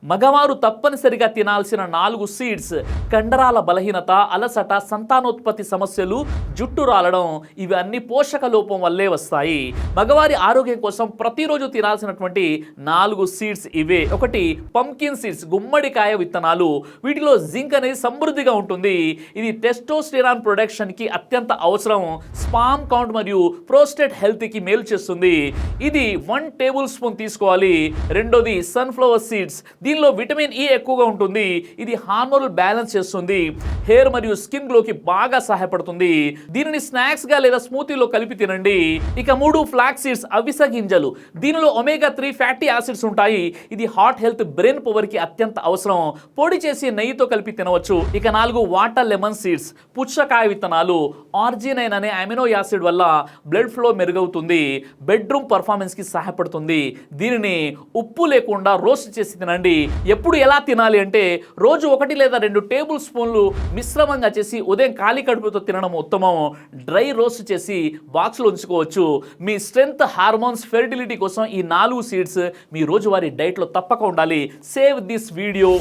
మగవారు తప్పనిసరిగా తినాల్సిన 4 సీడ్స్ కండరాల బలహీనత, అలసట, సంతానోత్పత్తి సమస్యలు, జుట్టు రాలడం ఇవి అన్ని పోషక లోపం వల్లే వస్తాయి. మగవారి ఆరోగ్యం కోసం ప్రతిరోజు తినాల్సినటువంటి 4 సీడ్స్ ఇవే. ఒకటి పంకిన్ సీడ్స్, గుమ్మడికాయ విత్తనాలు. వీటిలో జింక్ అనేది సమృద్ధిగా ఉంటుంది. ఇది టెస్టోస్టెరాన్ ప్రొడక్షన్ కి అత్యంత అవసరం. స్పామ్ కౌంట్ మరియు ప్రోస్టేట్ హెల్త్ కి మేలు చేస్తుంది. ఇది 1 టేబుల్ స్పూన్ తీసుకోవాలి. రెండోది సన్ఫ్లవర్ సీడ్స్. దీనిలో విటమిన్ ఈ ఎక్కువగా ఉంటుంది. ఇది హార్మోనల్ బ్యాలెన్స్ చేస్తుంది. హెయిర్ మరియు స్కిన్ గ్లోకి బాగా సహాయపడుతుంది. దీనిని స్నాక్స్ గా లేదా స్మూతీలో కలిపి తినండి. ఇక 3 ఫ్లాక్స్ సీడ్స్, అవిసె గింజలు. దీనిలో ఒమేగా 3 ఫ్యాటీ యాసిడ్స్ ఉంటాయి. ఇది హార్ట్ హెల్త్, బ్రెయిన్ పవర్ కి అత్యంత అవసరం. పొడి చేసి నెయ్యితో కలిపి తినవచ్చు. ఇక 4 వాటర్ లెమన్ సీడ్స్, పుచ్చకాయ విత్తనాలు. ఆర్జినైన్ అనే అమినో యాసిడ్ వల్ల బ్లడ్ ఫ్లో మెరుగవుతుంది. బెడ్రూమ్ పర్ఫార్మెన్స్ కి సహాయపడుతుంది. దీనిని ఉప్పు లేకుండా రోస్ట్ చేసి తినండి. ఎప్పుడు ఎలా తినాలి అంటే రోజు 1 లేదా 2 టేబుల్ స్పూన్లు మిశ్రమంగా చేసి ఉదయం ఖాళీ కడుపుతో తినడం ఉత్తమం. డ్రై రోస్ట్ చేసి బాక్స్లో ఉంచుకోవచ్చు. మీ స్ట్రెంగ్త్, హార్మోన్స్, ఫెర్టిలిటీ కోసం ఈ 4 సీడ్స్ మీ రోజువారీ డైట్లో తప్పక ఉండాలి. Save this video.